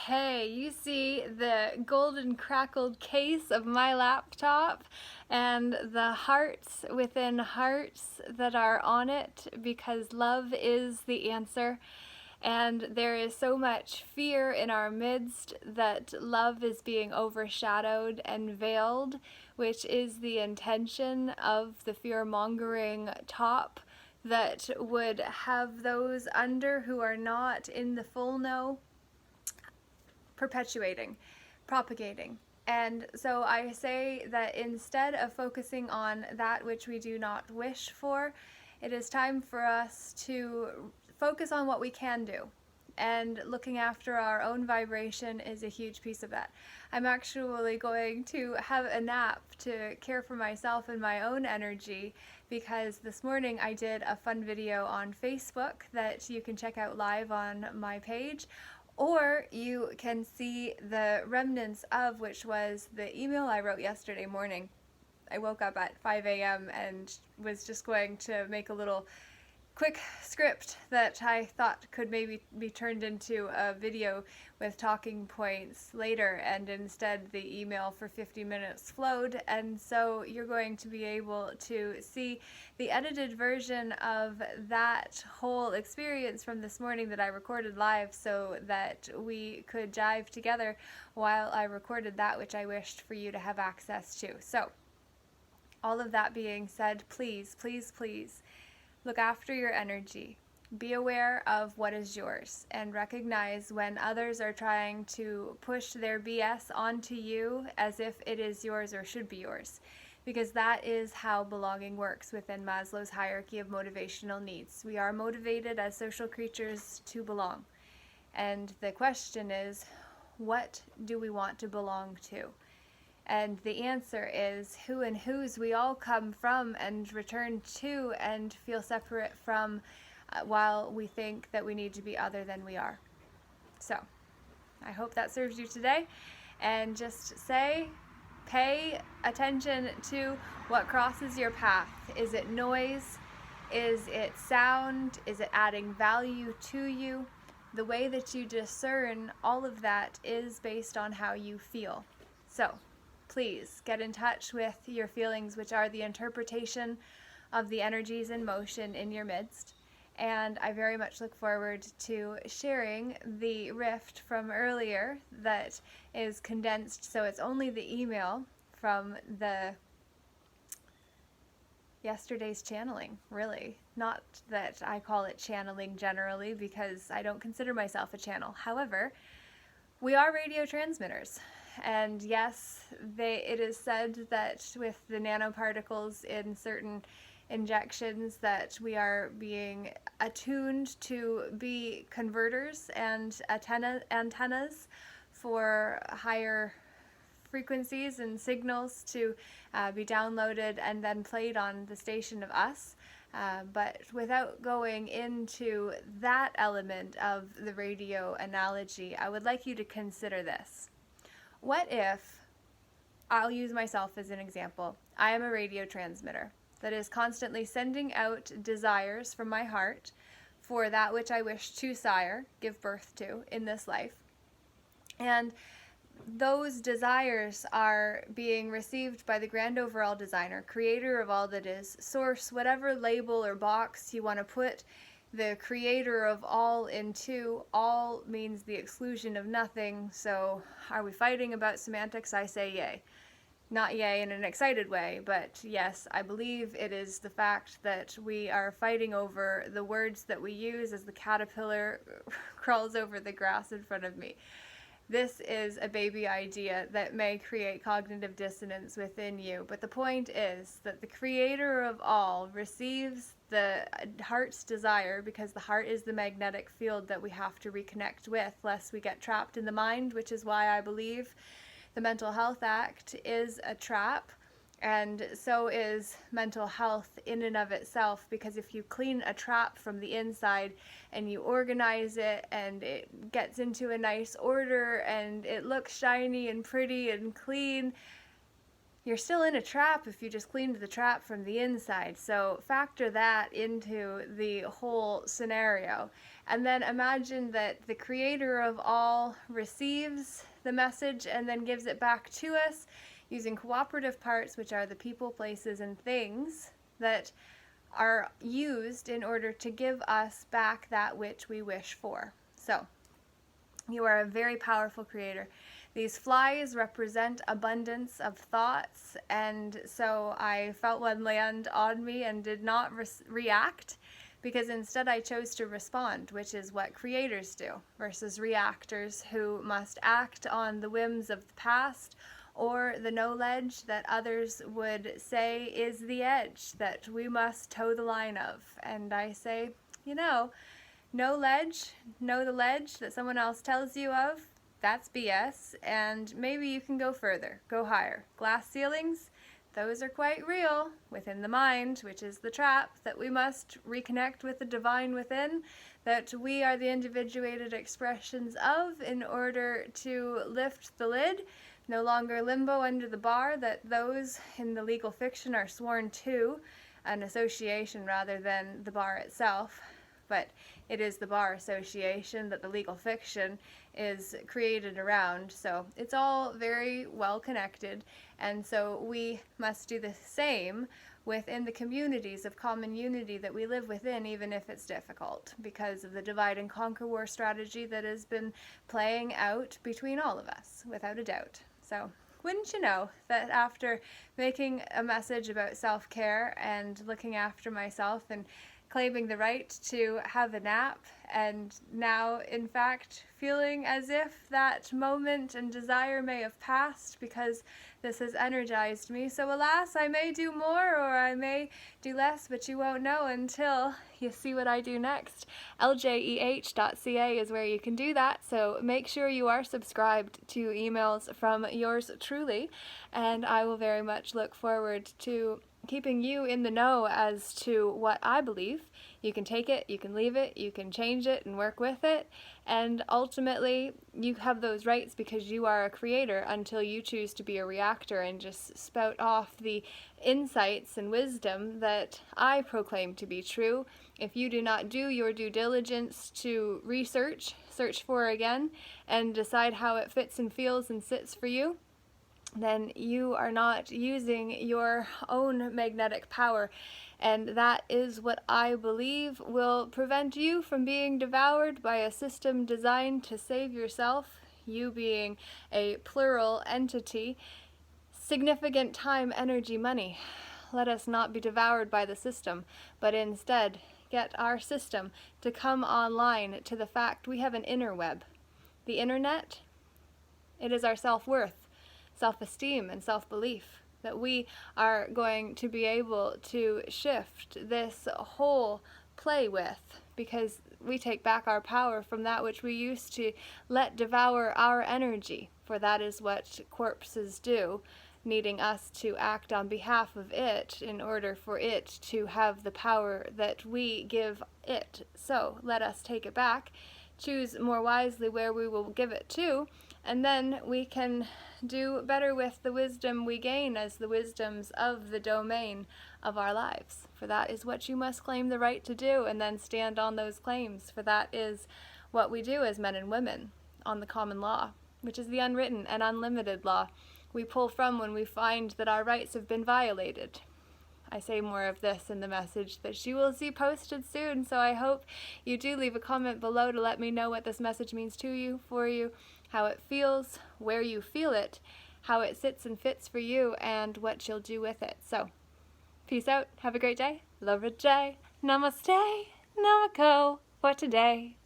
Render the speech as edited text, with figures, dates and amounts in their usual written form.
Hey, you see the golden crackled case of my laptop and the hearts within hearts that are on it because love is the answer. And there is so much fear in our midst that love is being overshadowed and veiled, which is the intention of the fear-mongering top that would have those under who are not in the full know perpetuating, propagating. And so I say that instead of focusing on that which we do not wish for, it is time for us to focus on what we can do. And looking after our own vibration is a huge piece of that. I'm actually going to have a nap to care for myself and my own energy because this morning I did a fun video on Facebook that you can check out live on my page, or you can see the remnants of, which was the email I wrote yesterday morning. I woke up at 5 a.m. and was just going to make a little quick script that I thought could maybe be turned into a video with talking points later, and instead the email for 50 minutes flowed, and so you're going to be able to see the edited version of that whole experience from this morning that I recorded live so that we could jive together while I recorded that which I wished for you to have access to. So all of that being said, please, please, please, look after your energy. Be aware of what is yours and recognize when others are trying to push their BS onto you as if it is yours or should be yours, because that is how belonging works within Maslow's hierarchy of motivational needs. We are motivated as social creatures to belong. And the question is, what do we want to belong to? And the answer is who and whose we all come from and return to and feel separate from while we think that we need to be other than we are. So, I hope that serves you today. And just pay attention to what crosses your path. Is it noise? Is it sound? Is it adding value to you? The way that you discern all of that is based on how you feel. So, please get in touch with your feelings, which are the interpretation of the energies in motion in your midst. And I very much look forward to sharing the rift from earlier that is condensed, so it's only the email from the yesterday's channeling, really. Not that I call it channeling generally, because I don't consider myself a channel. However, we are radio transmitters. And yes, it is said that with the nanoparticles in certain injections that we are being attuned to be converters and antennas for higher frequencies and signals to be downloaded and then played on the station of us. But without going into that element of the radio analogy, I would like you to consider this. What if, I'll use myself as an example, I am a radio transmitter that is constantly sending out desires from my heart for that which I wish to sire, give birth to in this life. And those desires are being received by the grand overall designer, creator of all that is, source, whatever label or box you want to put the creator of all into. All means the exclusion of nothing, so are we fighting about semantics? I say yay. Not yay in an excited way, but yes, I believe it is the fact that we are fighting over the words that we use as the caterpillar crawls over the grass in front of me. This is a baby idea that may create cognitive dissonance within you, but the point is that the creator of all receives the heart's desire, because the heart is the magnetic field that we have to reconnect with lest we get trapped in the mind, which is why I believe the Mental Health Act is a trap. And so is mental health in and of itself, because if you clean a trap from the inside and you organize it and it gets into a nice order and it looks shiny and pretty and clean, you're still in a trap if you just cleaned the trap from the inside. So factor that into the whole scenario. And then imagine that the creator of all receives the message and then gives it back to us using cooperative parts, which are the people, places, and things that are used in order to give us back that which we wish for. So you are a very powerful creator. These flies represent abundance of thoughts, and so I felt one land on me and did not react, because instead I chose to respond, which is what creators do, versus reactors who must act on the whims of the past or the knowledge that others would say is the edge that we must toe the line of. And I say, know the ledge that someone else tells you of, that's BS, and maybe you can go further, go higher. Glass ceilings, those are quite real within the mind, which is the trap that we must reconnect with the divine within, that we are the individuated expressions of in order to lift the lid, no longer limbo under the bar that those in the legal fiction are sworn to, an association rather than the bar itself. But it is the bar association that the legal fiction is created around. So it's all very well connected. And so we must do the same within the communities of common unity that we live within, even if it's difficult, because of the divide and conquer war strategy that has been playing out between all of us, without a doubt. So wouldn't you know that after making a message about self-care and looking after myself and claiming the right to have a nap, and now in fact feeling as if that moment and desire may have passed because this has energized me. So alas, I may do more or I may do less, but you won't know until you see what I do next. LJeH.ca is where you can do that, so make sure you are subscribed to emails from yours truly, and I will very much look forward to keeping you in the know as to what I believe. You can take it, you can leave it, you can change it and work with it, and ultimately you have those rights because you are a creator until you choose to be a reactor and just spout off the insights and wisdom that I proclaim to be true. If you do not do your due diligence to search for again, and decide how it fits and feels and sits for you, then you are not using your own magnetic power. And that is what I believe will prevent you from being devoured by a system designed to save yourself, you being a plural entity, significant time, energy, money. Let us not be devoured by the system, but instead get our system to come online to the fact we have an inner web. The internet, it is our self-worth, self-esteem, and self-belief that we are going to be able to shift this whole play with, because we take back our power from that which we used to let devour our energy, for that is what corpses do, needing us to act on behalf of it in order for it to have the power that we give it. So let us take it back, choose more wisely where we will give it to, and then we can do better with the wisdom we gain as the wisdoms of the domain of our lives. For that is what you must claim the right to do, and then stand on those claims, for that is what we do as men and women on the common law, which is the unwritten and unlimited law we pull from when we find that our rights have been violated. I say more of this in the message that you will see posted soon, so I hope you do leave a comment below to let me know what this message means to you, for you, how it feels, where you feel it, how it sits and fits for you, and what you'll do with it. So, peace out, have a great day, love a J, namaste, namako for today.